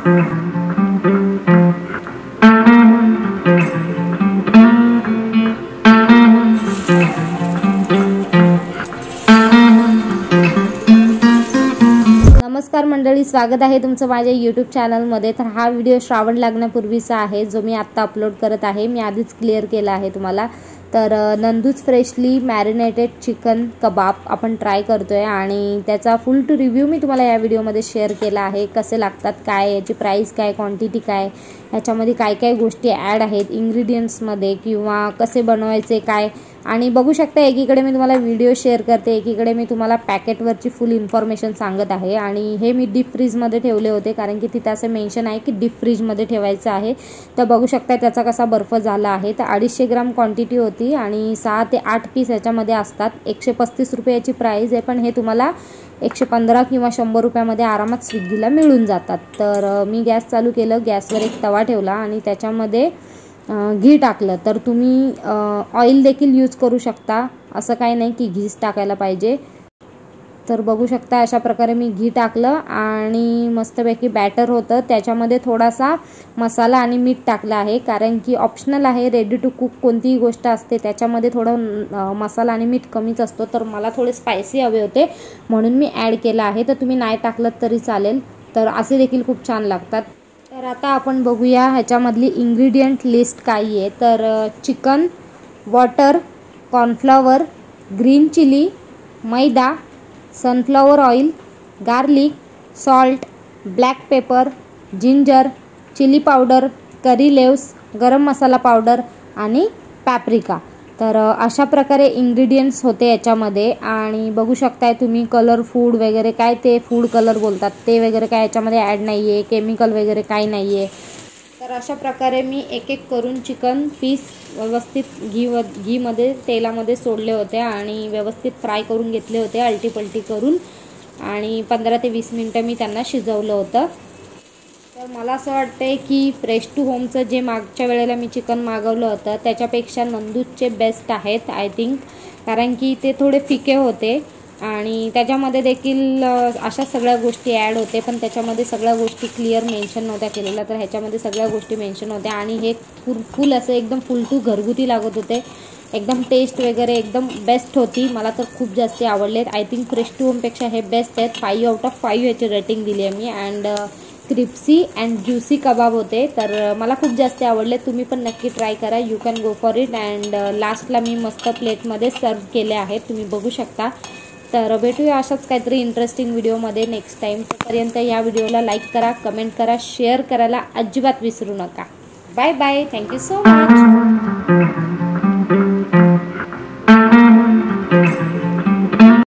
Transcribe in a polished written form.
नमस्कार मंडळी, स्वागत आहे तुमचं माझ्या यूट्यूब चॅनलमध्ये। तर हा व्हिडिओ श्रावण लागण्यापूर्वीचा आहे, जो मी आत्ता अपलोड करत आहे। मी आधीच क्लिअर केला आहे तुम्हाला। तर नंदूज फ्रेशली मॅरिनेटेड चिकन कबाब आपण ट्राय करतोय आणि त्याचा फुल टू रिव्ह्यू मी तुम्हाला या व्हिडिओमध्ये शेअर केला आहे। कसे लागतात, काय याची प्राइस, काय क्वांटिटी, काय याच्यामध्ये काय काय गोष्टी ॲड आहेत इन्ग्रेडियंट्समध्ये, किंवा कसे बनवायचे काय। आणि बघू शकता, एकीकडे मी तुम्हाला व्हिडिओ शेअर करते, एकीकडे मी तुम्हाला पॅकेटवरची फुल इन्फॉर्मेशन सांगत आहे। आणि हे मी डीप फ्रीजमध्ये ठेवले होते, कारण की तिथे असं मेन्शन आहे की डीप फ्रीजमध्ये ठेवायचं आहे। तर बघू शकता त्याचा कसा बर्फ झाला आहे। तर 250 ग्राम क्वांटिटी होती आणि 6 ते 8 पीस याच्यामध्ये असतात। 135 रुपये याची प्राइस आहे, पण हे तुम्हाला 115 किंवा 100 रुपयामध्ये आरामात स्विग्गीला मिळून जातात। तर मी गॅस चालू केलं, गॅसवर एक तवा ठेवला आणि त्याच्यामध्ये घी टाकलं। तर तुम्ही ऑइल देखील यूज करू शकता, असं काही नाही की घीच टाकायला पाहिजे। तर बघू शकता अशा प्रकारे मी घी टाकलं आणि मस्तपैकी बॅटर होतं। त्याच्यामध्ये थोडासा मसाला आणि मीठ टाकलं आहे, कारण की ऑप्शनल आहे। रेडी टू कुक कोणतीही गोष्ट असते त्याच्यामध्ये थोडं मसाला आणि मीठ कमीच असतो। तर मला थोडे स्पायसी हवे होते म्हणून मी ॲड केलं आहे। तर तुम्ही नाही टाकलं तरी चालेल, तर असे देखील खूप छान लागतात। तर आता आपण बघूया ह्याच्यामधली इन्ग्रेडियंट लिस्ट काय आहे। तर chicken, water, cornflour, green chilli, maida, sunflower oil, garlic, salt, black pepper, ginger, chilli powder, curry leaves, garam masala powder आणि पॅप्रिका। तर अशा प्रकारे इन्ग्रेडियंट्स होते याच्यामध्ये। आणि बघू शकताय तुम्ही कलर फूड वगैरे, काय ते फूड कलर बोलतात ते वगैरे काय याच्यामध्ये ॲड नाही आहे, केमिकल वगैरे काही नाही आहे। तर अशा प्रकारे मी एक एक करून चिकन पीस व्यवस्थित घीमध्ये तेलामध्ये सोडले होते आणि व्यवस्थित फ्राय करून घेतले होते, अलटीपलटी करून। आणि 15 ते 20 मिनटं मी त्यांना शिजवलं होतं। तर मला असं वाटतंय की फ्रेश टू होमचं जे मागच्या वेळेला मी चिकन मागवलं होतं त्याच्यापेक्षा नंदूजचे बेस्ट आहेत आय थिंक, कारण की ते थोडे फिके होते आणि त्याच्यामध्ये देखील अशा सगळ्या गोष्टी ॲड होते, पण त्याच्यामध्ये सगळ्या गोष्टी क्लिअर मेन्शन नव्हत्या केलेल्या। तर ह्याच्यामध्ये सगळ्या गोष्टी मेन्शन होत्या आणि हे फुल असं एकदम फुल टू घरगुती लागत होते। एकदम टेस्ट वगैरे एकदम बेस्ट होती, मला तर खूप जास्त आवडलेत। आय थिंक फ्रेश टू होमपेक्षा हे बेस्ट आहेत। 5 आउट ऑफ 5 याची रेटिंग दिली आहे मी। अँड क्रिप्सी अँड ज्युसी कबाब होते, तर मला खूप जास्त आवडले। तुम्ही पण नक्की ट्राय करा, you can go for it. And लास्टला मी मस्त प्लेटमध्ये सर्व केले आहेत, तुम्ही बघू शकता। तर भेटूया अशाच काहीतरी इंटरेस्टिंग व्हिडिओमध्ये नेक्स्ट टाईम। तोपर्यंत या व्हिडिओला लाईक करा, कमेंट करा, शेअर करायला अजिबात विसरू नका। Bye bye, thank you so much.